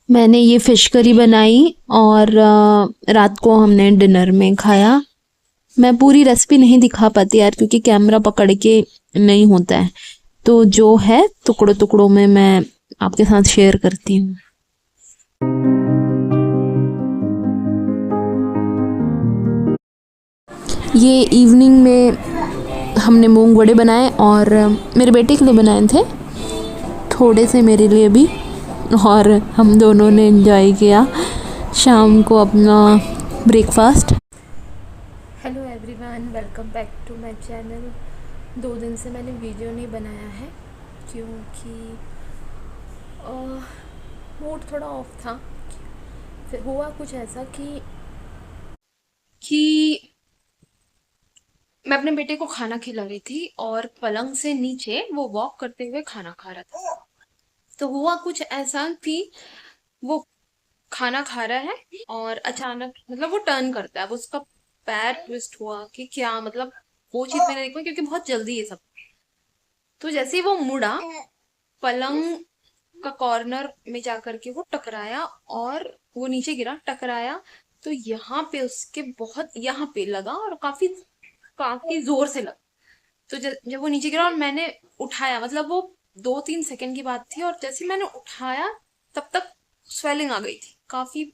मैंने ये fish curry बनाई और रात को हमने डिनर में खाया। मैं पूरी रेसिपी नहीं दिखा पाती यार, क्योंकि कैमरा पकड़ के नहीं होता है, तो जो है टुकड़ों टुकड़ों में मैं आपके साथ शेयर करती हूँ। ये इवनिंग में हमने मूंग वड़े बनाए और मेरे बेटे के लिए बनाए थे, थोड़े से मेरे लिए भी, और हम दोनों ने एंजॉय किया शाम को अपना breakfast. Hello everyone, welcome back to my channel. 2 दिन से मैंने वीडियो नहीं बनाया है क्योंकि मूड थोड़ा ऑफ था। फिर हुआ कुछ ऐसा कि मैं अपने बेटे को खाना खिला रही थी और पलंग से नीचे वो वॉक करते हुए खाना खा रहा था। तो हुआ कुछ ऐसा कि वो खाना खा रहा है और अचानक मतलब वो टर्न करता है, वो उसका पैर ट्विस्ट हुआ कि क्या मतलब, वो चीज मैंने देखी क्योंकि बहुत जल्दी ये सब। तो जैसे ही वो मुड़ा, पलंग का कॉर्नर में जाकर के वो टकराया और वो नीचे गिरा, टकराया। तो यहाँ पे उसके बहुत यहाँ पे लगा और काफी काफी जोर से लगा। तो जब वो नीचे गिरा और मैंने उठाया, मतलब वो 2-3 सेकंड की बात थी, और जैसे मैंने उठाया तब तक स्वेलिंग आ गई थी, काफी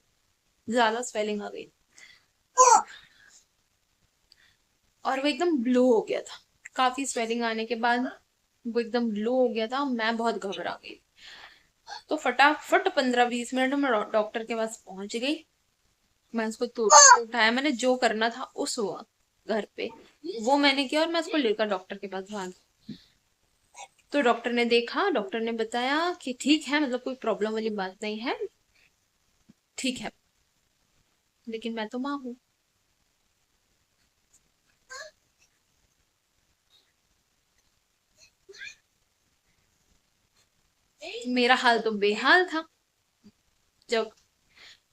ज्यादा स्वेलिंग आ गई और वो एकदम ब्लू हो गया था। काफी स्वेलिंग आने के बाद वो एकदम ब्लू हो गया था, मैं बहुत घबरा गई। तो फटाफट 15-20 मिनट में डॉक्टर के पास पहुंच गई। मैं उसको तुरंत से उठाया, मैंने जो करना था उस वक्त घर पे वो मैंने किया और मैं उसको लेकर डॉक्टर के पास भागी। तो डॉक्टर ने देखा, डॉक्टर ने बताया कि ठीक है, मतलब कोई प्रॉब्लम वाली बात नहीं है, ठीक है। लेकिन मैं तो माँ हूँ। मेरा हाल तो बेहाल था जब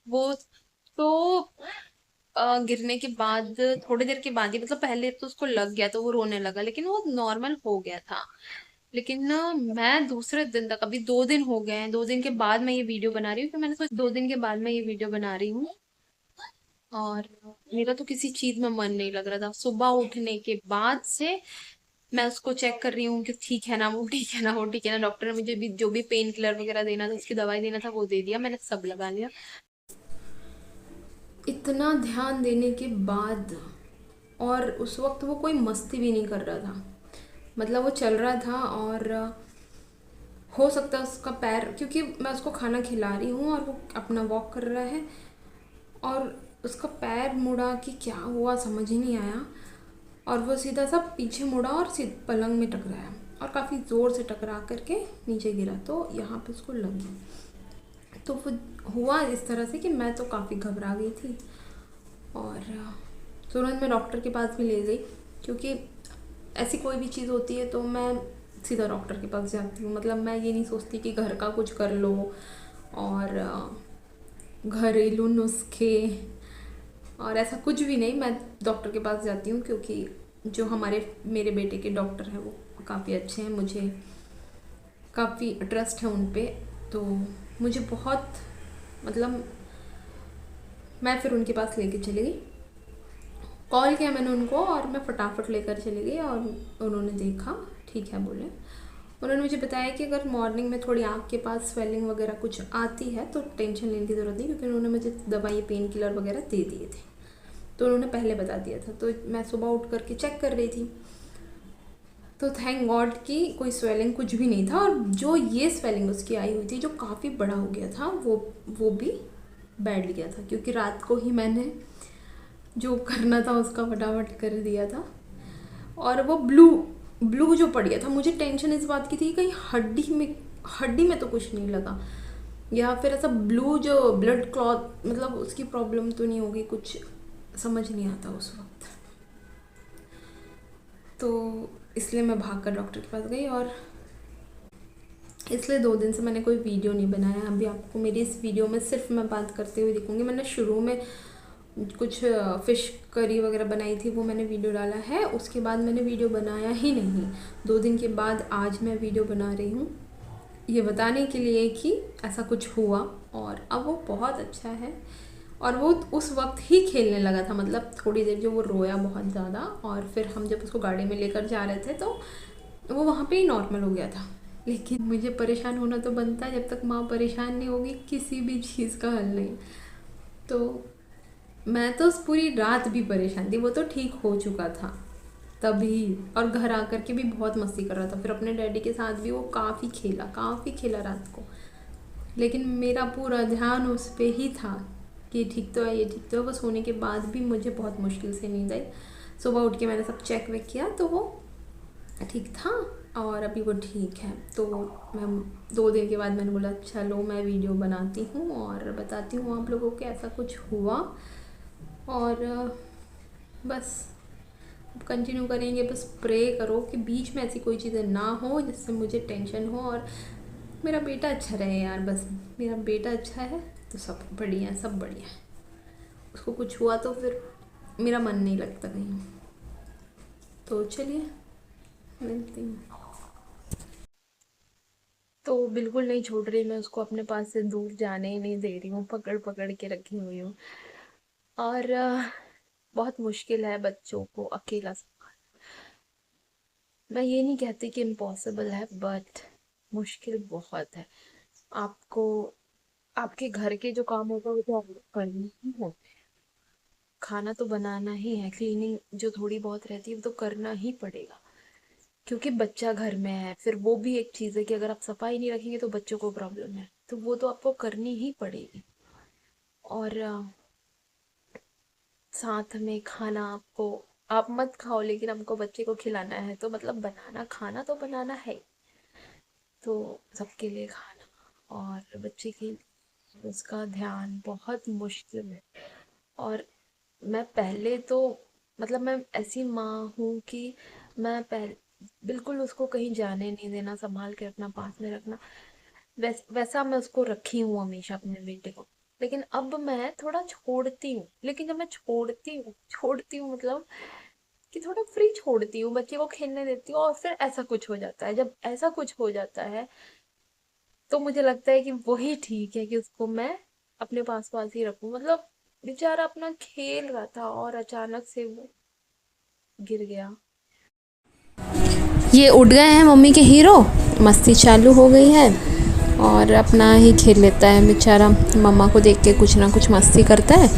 वो, तो गिरने के बाद थोड़ी देर के बाद ही, मतलब पहले तो उसको लग गया तो वो रोने लगा, लेकिन वो नॉर्मल हो गया था। लेकिन मैं दूसरे दिन तक, अभी 2 दिन हो गए हैं, 2 दिन के बाद मैं ये वीडियो बना रही हूँ, कि मैंने सोचा 2 दिन के बाद मैं ये वीडियो बना रही हूँ। और मेरा तो किसी चीज में मन नहीं लग रहा था सुबह उठने के बाद से। मैं उसको चेक कर रही हूँ कि ठीक है ना, वो ठीक है ना, वो ठीक है ना। डॉक्टर ने मुझे भी जो भी पेन किलर वगैरह देना था, उसकी दवाई देना था, वो दे दिया, मैंने सब लगा लिया। इतना ध्यान देने के बाद, और उस वक्त वो कोई मस्ती भी नहीं कर रहा था, मतलब वो चल रहा था। और हो सकता है उसका पैर, क्योंकि मैं उसको खाना खिला रही हूँ और वो अपना वॉक कर रहा है, और उसका पैर मुड़ा कि क्या हुआ समझ ही नहीं आया, और वो सीधा सा पीछे मुड़ा और पलंग में टकराया, और काफ़ी ज़ोर से टकरा करके नीचे गिरा, तो यहाँ पे उसको लग गया। तो वो हुआ इस तरह से कि मैं तो काफ़ी घबरा गई थी, और तुरंत मैं डॉक्टर के पास भी ले गई, क्योंकि ऐसी कोई भी चीज़ होती है तो मैं सीधा डॉक्टर के पास जाती हूँ। मतलब मैं ये नहीं सोचती कि घर का कुछ कर लो और घरेलू नुस्खे और ऐसा कुछ भी नहीं, मैं डॉक्टर के पास जाती हूँ, क्योंकि जो मेरे बेटे के डॉक्टर हैं वो काफ़ी अच्छे हैं, मुझे काफ़ी ट्रस्ट है उन पे। तो मुझे बहुत, मतलब मैं फिर उनके पास लेके चली गई, कॉल किया मैंने उनको और मैं फटाफट लेकर चली गई, और उन्होंने देखा, ठीक है बोले। उन्होंने मुझे बताया कि अगर मॉर्निंग में थोड़ी आँख के पास स्वेलिंग वगैरह कुछ आती है तो टेंशन लेने की ज़रूरत नहीं, क्योंकि उन्होंने मुझे दवाई पेन किलर वगैरह दे दिए थे, तो उन्होंने पहले बता दिया था। तो मैं सुबह उठ करके चेक कर रही थी, तो थैंक गॉड कि कोई स्वेलिंग कुछ भी नहीं था, और जो ये स्वेलिंग उसकी आई हुई थी जो काफ़ी बड़ा हो गया था, वो भी बैठ गया था, क्योंकि रात को ही मैंने जो करना था उसका फटाफट कर दिया था। और वो ब्लू ब्लू जो पड़ गया था, मुझे टेंशन इस बात की थी कहीं हड्डी में तो कुछ नहीं लगा, या फिर ऐसा ब्लू जो ब्लड क्लॉट, मतलब उसकी प्रॉब्लम तो नहीं होगी, कुछ समझ नहीं आता उस वक्त। तो इसलिए मैं भाग कर डॉक्टर के पास गई, और इसलिए 2 दिन से मैंने कोई वीडियो नहीं बनाया। अभी आपको मेरी इस वीडियो में सिर्फ मैं बात करते हुए दिखूंगी। मैंने शुरू में कुछ फ़िश करी वगैरह बनाई थी, वो मैंने वीडियो डाला है, उसके बाद मैंने वीडियो बनाया ही नहीं। 2 दिन के बाद आज मैं वीडियो बना रही हूँ, ये बताने के लिए कि ऐसा कुछ हुआ और अब वो बहुत अच्छा है। और वो उस वक्त ही खेलने लगा था, मतलब थोड़ी देर जो वो रोया बहुत ज़्यादा, और फिर हम जब उसको गाड़ी में लेकर जा रहे थे तो वो वहाँ पे ही नॉर्मल हो गया था। लेकिन मुझे परेशान होना तो बनता है, जब तक माँ परेशान नहीं होगी किसी भी चीज़ का हल नहीं। तो मैं तो उस पूरी रात भी परेशान थी, वो तो ठीक हो चुका था तभी, और घर आकर के भी बहुत मस्ती कर रहा था। फिर अपने डैडी के साथ भी वो काफ़ी खेला रात को। लेकिन मेरा पूरा ध्यान उस पे ही था कि ठीक तो है, ये ठीक तो है। वो सोने के बाद भी मुझे बहुत मुश्किल से नींद आई। सुबह उठ के मैंने सब चेक वेक किया तो वो ठीक था, और अभी वो ठीक है। तो मैं 2 दिन के बाद मैंने बोला चलो मैं वीडियो बनाती हूँ और बताती हूँ आप लोगों को ऐसा कुछ हुआ। और बस अब कंटिन्यू करेंगे। बस प्रे करो कि बीच में ऐसी कोई चीज़ें ना हो जिससे मुझे टेंशन हो, और मेरा बेटा अच्छा रहे यार। बस मेरा बेटा अच्छा है तो सब बढ़िया है, सब बढ़िया है। उसको कुछ हुआ तो फिर मेरा मन नहीं लगता कहीं। तो चलिए मिलती हूँ। तो बिल्कुल नहीं छोड़ रही मैं उसको, अपने पास से दूर जाने ही नहीं दे रही हूँ, पकड़ पकड़ के रखी हुई हूँ। और बहुत मुश्किल है बच्चों को अकेला मैं ये नहीं कहती कि इम्पॉसिबल है, बट मुश्किल बहुत है। आपको आपके घर के जो काम होगा वो तो आपको करनी ही है। खाना तो बनाना ही है, क्लीनिंग जो थोड़ी बहुत रहती है वो तो करना ही पड़ेगा, क्योंकि बच्चा घर में है। फिर वो भी एक चीज़ है कि अगर आप सफाई नहीं रखेंगे तो बच्चों को प्रॉब्लम है, तो वो तो आपको करनी ही पड़ेगी। और साथ में खाना आपको, आप मत खाओ लेकिन हमको बच्चे को खिलाना है, तो मतलब बनाना खाना तो बनाना है। तो सबके लिए खाना और बच्चे की उसका ध्यान बहुत मुश्किल है। और मैं पहले तो मतलब मैं ऐसी माँ हूँ कि मैं पहले बिल्कुल उसको कहीं जाने नहीं देना, संभाल के रखना, पास में रखना। वैसा मैं उसको रखी हूँ हमेशा अपने बेटे को। लेकिन अब मैं थोड़ा छोड़ती हूँ, लेकिन जब मैं छोड़ती हूँ मतलब कि थोड़ा फ्री छोड़ती हूँ, बच्चे को खेलने देती हूँ, और फिर ऐसा कुछ हो जाता है। जब ऐसा कुछ हो जाता है तो मुझे लगता है कि वही ठीक है कि उसको मैं अपने पास पास ही रखूं। मतलब बेचारा अपना खेल रहा था और अचानक से वो गिर गया। ये उठ गए हैं मम्मी के हीरो, मस्ती चालू हो गई है और अपना ही खेल लेता है बेचारा। मम्मा को देख के कुछ ना कुछ मस्ती करता है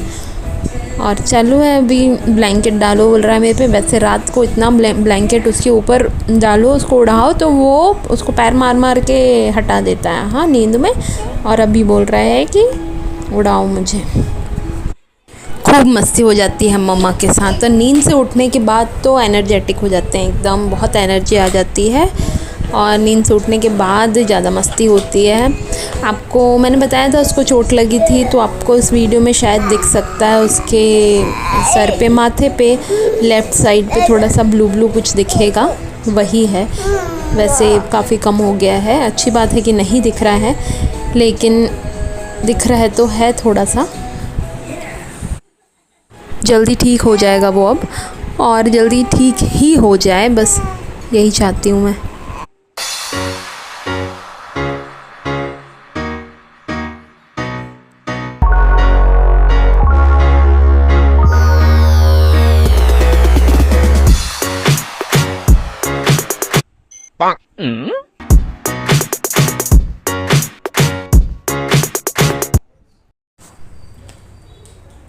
और चालू है। अभी ब्लैंकेट डालो बोल रहा है मेरे पे। वैसे रात को इतना ब्लैंकेट उसके ऊपर डालो, उसको उड़ाओ तो वो उसको पैर मार मार के हटा देता है, हाँ, नींद में। और अभी बोल रहा है कि उड़ाओ मुझे। खूब मस्ती हो जाती है मम्मा के साथ। तो नींद से उठने के बाद तो एनर्जेटिक हो जाते हैं एकदम, बहुत एनर्जी आ जाती है। और नींद से उठने के बाद ज़्यादा मस्ती होती है। आपको मैंने बताया था उसको चोट लगी थी, तो आपको इस वीडियो में शायद दिख सकता है उसके सर पे, माथे पे लेफ़्ट साइड पे थोड़ा सा ब्लू ब्लू कुछ दिखेगा, वही है। वैसे काफ़ी कम हो गया है, अच्छी बात है कि नहीं दिख रहा है, लेकिन दिख रहा है तो है थोड़ा सा। जल्दी ठीक हो जाएगा वो अब, और जल्दी ठीक ही हो जाए, बस यही चाहती हूँ मैं।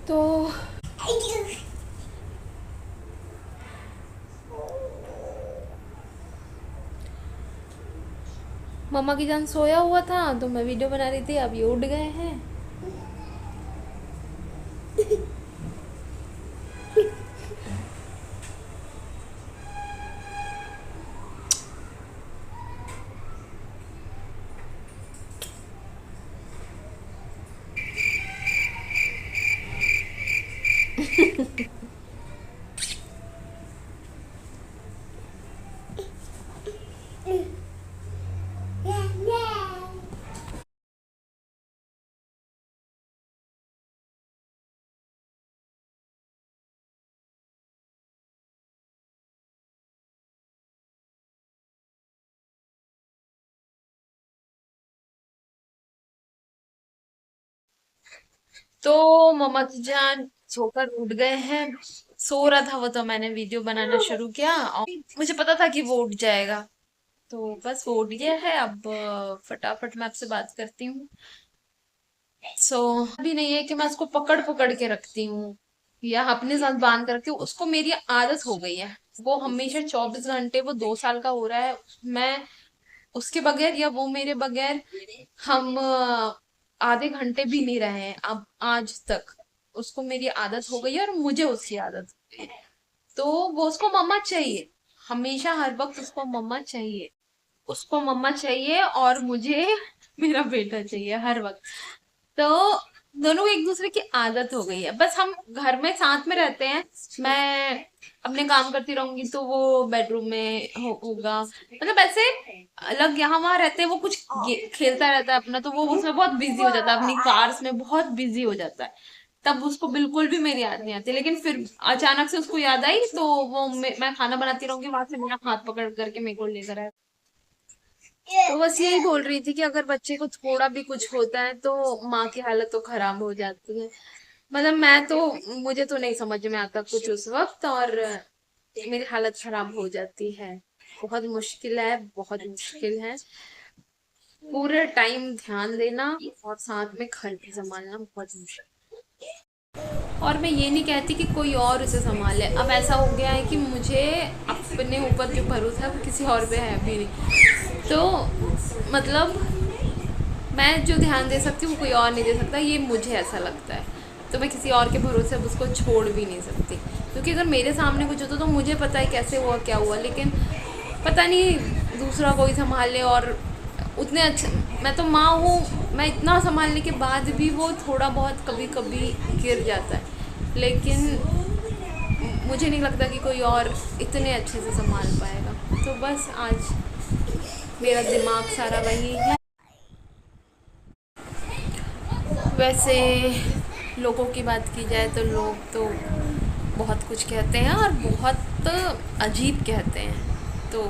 तो मम्मा की जान सोया हुआ था तो मैं वीडियो बना रही थी, अब ये उठ गए हैं। तो मम्मा जान सोकर उठ गए हैं। सो रहा था वो, तो मैंने वीडियो बनाना शुरू किया और मुझे पता था कि वो उठ जाएगा। तो बस वो उठ गया है। अब फटाफट मैं आपसे बात करती हूँ। सो अभी नहीं है कि मैं उसको पकड़ पकड़ के रखती हूँ या अपने साथ बांध कर रखती हूँ, उसको मेरी आदत हो गई है। वो हमेशा 24 घंटे, वो 2 साल का हो रहा है, मैं उसके बगैर या वो मेरे बगैर हम आधे घंटे भी नहीं रहे हैं अब आज तक। उसको मेरी आदत हो गई है और मुझे उसकी आदत हो गई है। तो वो उसको मम्मा चाहिए, हमेशा हर वक्त उसको मम्मा चाहिए। उसको मम्मा चाहिए और मुझे मेरा बेटा चाहिए हर वक्त। तो दोनों को एक दूसरे की आदत हो गई है। बस हम घर में साथ में रहते हैं, मैं अपने काम करती रहूंगी तो वो बेडरूम में होगा, मतलब ऐसे अलग यहाँ वहां रहते हैं। वो कुछ खेलता रहता है अपना, तो वो उसमें बहुत बिजी हो जाता है, अपनी कार्स में बहुत बिजी हो जाता है। तब उसको बिल्कुल भी मेरी याद नहीं आती, लेकिन फिर अचानक से उसको याद आई तो वो मैं खाना बनाती रहूंगी, वहां से मेरा हाथ पकड़ करके मेरे को लेकर आए। तो बस यही बोल रही थी कि अगर बच्चे को थोड़ा भी कुछ होता है तो माँ की हालत तो खराब हो जाती है। मतलब मैं तो, मुझे तो नहीं समझ में आता कुछ उस वक्त, और मेरी हालत खराब हो जाती है। बहुत मुश्किल है, बहुत मुश्किल है। पूरे टाइम ध्यान देना और साथ में घर भी संभालना बहुत मुश्किल। और मैं ये नहीं कहती कि कोई और उसे संभाले। अब ऐसा हो गया है कि मुझे अपने ऊपर जो भरोसा है वो किसी और पे है भी नहीं। तो मतलब मैं जो ध्यान दे सकती हूँ वो कोई और नहीं दे सकता, ये मुझे ऐसा लगता है। तो मैं किसी और के भरोसे अब उसको छोड़ भी नहीं सकती, क्योंकि अगर मेरे सामने कुछ होता तो मुझे पता है कैसे हुआ क्या हुआ, लेकिन पता नहीं दूसरा कोई संभाले। और उतने अच्छे, मैं तो माँ हूँ, मैं इतना संभालने के बाद भी वो थोड़ा बहुत कभी कभी गिर जाता है, लेकिन मुझे नहीं लगता कि कोई और इतने अच्छे से संभाल पाएगा। तो बस आज मेरा दिमाग सारा वही है। वैसे लोगों की बात की जाए तो लोग तो बहुत कुछ कहते हैं और बहुत अजीब कहते हैं। तो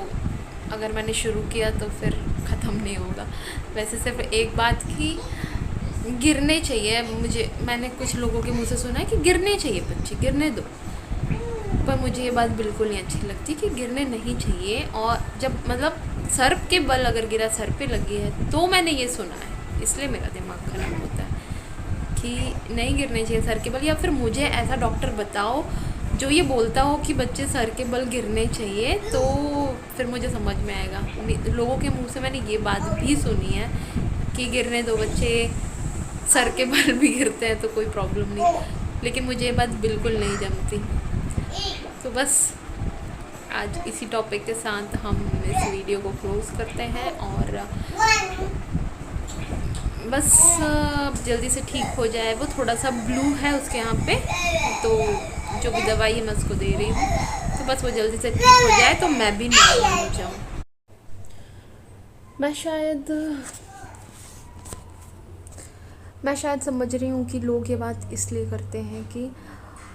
अगर मैंने शुरू किया तो फिर ख़त्म नहीं होगा। वैसे सिर्फ एक बात की, गिरने चाहिए। मुझे, मैंने कुछ लोगों के मुंह से सुना है कि गिरने चाहिए बच्चे, गिरने दो। पर मुझे ये बात बिल्कुल नहीं अच्छी लगती कि गिरने नहीं चाहिए। और जब मतलब सर के बल अगर गिरा, सर पे लगी है, तो मैंने ये सुना है, इसलिए मेरा दिमाग ख़राब होता है कि नहीं गिरने चाहिए सर के बल। या फिर मुझे ऐसा डॉक्टर बताओ जो ये बोलता हो कि बच्चे सर के बल गिरने चाहिए, तो फिर मुझे समझ में आएगा। लोगों के मुंह से मैंने ये बात भी सुनी है कि गिरने दो बच्चे, सर के बल भी गिरते हैं तो कोई प्रॉब्लम नहीं, लेकिन मुझे ये बात बिल्कुल नहीं जमती। तो बस आज इसी टॉपिक के साथ हम इस वीडियो को क्लोज़ करते हैं, और बस जल्दी से ठीक हो जाए। वो थोड़ा सा ब्लू है उसके यहाँ पे, तो जो भी दवाई है मैं उसको दे रही हूँ, तो बस वो जल्दी से ठीक हो जाए तो मैं भी नॉर्मल हो जाऊँ। मैं शायद मैं शायद समझ रही हूँ कि लोग ये बात इसलिए करते हैं कि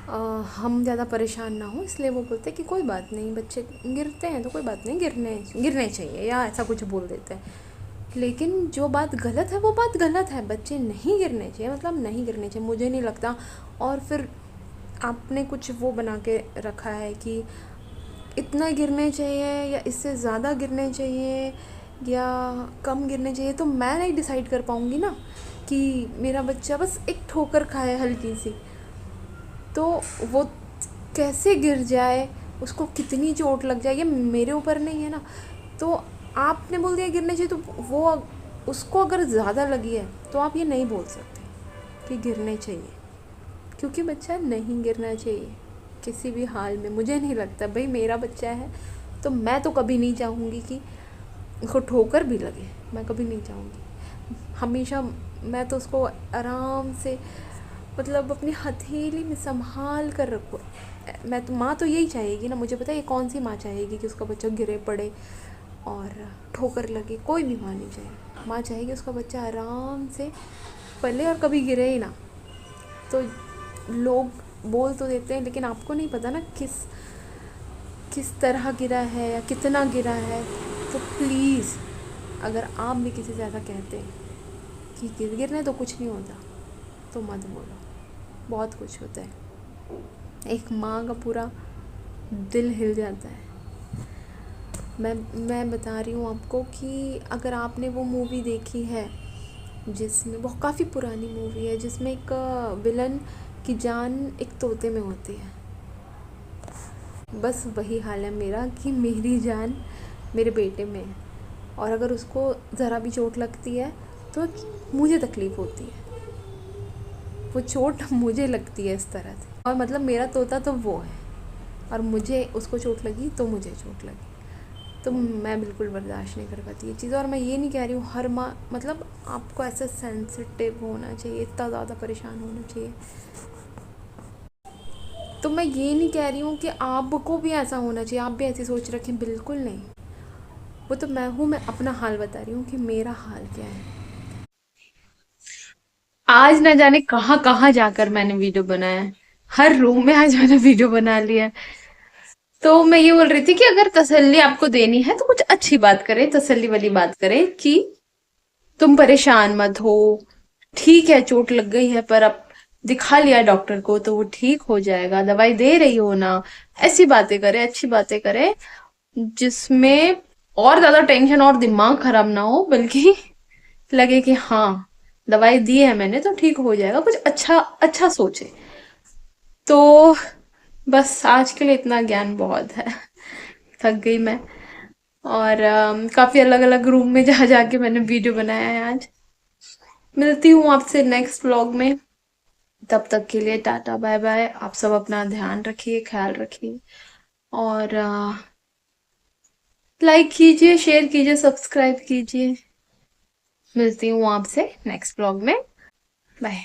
हम ज़्यादा परेशान ना हो, इसलिए वो बोलते हैं कि कोई बात नहीं, बच्चे गिरते हैं तो कोई बात नहीं, गिरने गिरने चाहिए, या ऐसा कुछ बोल देते हैं। लेकिन जो बात गलत है वो बात गलत है। बच्चे नहीं गिरने चाहिए, मतलब नहीं गिरने चाहिए, मुझे नहीं लगता। और फिर आपने कुछ वो बना के रखा है कि इतना गिरने चाहिए या इससे ज़्यादा गिरने चाहिए या कम गिरने चाहिए, तो मैं नहीं डिसाइड कर पाऊँगी ना कि मेरा बच्चा बस एक ठोकर खाए हल्की सी, तो वो कैसे गिर जाए, उसको कितनी चोट लग जाए, ये मेरे ऊपर नहीं है ना। तो आपने बोल दिया गिरने चाहिए, तो वो उसको अगर ज़्यादा लगी है तो आप ये नहीं बोल सकते कि गिरने चाहिए, क्योंकि बच्चा नहीं गिरना चाहिए किसी भी हाल में। मुझे नहीं लगता, भाई मेरा बच्चा है तो मैं तो कभी नहीं चाहूँगी कि उसको ठोकर भी लगे, मैं कभी नहीं चाहूँगी। हमेशा मैं तो उसको आराम से, मतलब अपनी हथेली में संभाल कर रखो। मैं तो, माँ तो यही चाहेगी ना, मुझे पता है ये कौन सी माँ चाहेगी कि उसका बच्चा गिरे पड़े और ठोकर लगे। कोई भी माँ नहीं चाहेगी, माँ चाहेगी उसका बच्चा आराम से पले और कभी गिरे ही ना। तो लोग बोल तो देते हैं, लेकिन आपको नहीं पता ना किस तरह गिरा है या कितना गिरा है। तो प्लीज़, अगर आप भी किसी से ऐसा कहते हैं कि गिरने तो कुछ नहीं होता, तो मत बोलो। बहुत कुछ होता है, एक माँ का पूरा दिल हिल जाता है। मैं बता रही हूँ आपको कि अगर आपने वो मूवी देखी है जिसमें, वो काफ़ी पुरानी मूवी है, जिसमें एक विलन की जान एक तोते में होती है, बस वही हाल है मेरा कि मेरी जान मेरे बेटे में है, और अगर उसको ज़रा भी चोट लगती है तो मुझे तकलीफ़ होती है, वो चोट मुझे लगती है इस तरह से। और मतलब मेरा तोता तो वो है, और मुझे उसको चोट लगी तो मुझे चोट लगी, तो मैं बिल्कुल बर्दाश्त नहीं कर पाती ये चीज़। और मैं ये नहीं कह रही हूँ हर माँ, मतलब आपको ऐसा सेंसिटिव होना चाहिए, इतना ज़्यादा परेशान होना चाहिए, तो मैं ये नहीं कह रही हूँ कि आपको भी ऐसा होना चाहिए, आप भी ऐसी सोच रखें, बिल्कुल नहीं। वो तो मैं हूँ, मैं अपना हाल बता रही हूँ कि मेरा हाल क्या है। आज ना जाने कहाँ कहाँ जाकर मैंने वीडियो बनाया है, हर रूम में आज मैंने वीडियो बना लिया है। तो मैं ये बोल रही थी कि अगर तसल्ली आपको देनी है तो कुछ अच्छी बात करें, तसल्ली वाली बात करें कि तुम परेशान मत हो, ठीक है चोट लग गई है पर अब दिखा लिया डॉक्टर को तो वो ठीक हो जाएगा, दवाई दे रही हो ना। ऐसी बातें करें, अच्छी बातें करें, जिसमें और ज्यादा टेंशन और दिमाग खराब ना हो, बल्कि लगे कि हाँ दवाई दी है मैंने तो ठीक हो जाएगा, कुछ अच्छा अच्छा सोचे। तो बस आज के लिए इतना ज्ञान बहुत है। थक गई मैं, और काफी अलग अलग रूम में जा जाके मैंने वीडियो बनाया है आज। मिलती हूँ आपसे नेक्स्ट व्लॉग में, तब तक के लिए टाटा बाय बाय। आप सब अपना ध्यान रखिए, ख्याल रखिए, और लाइक कीजिए, शेयर कीजिए, सब्सक्राइब कीजिए। मिलती हूँ आपसे नेक्स्ट व्लॉग में। बाय।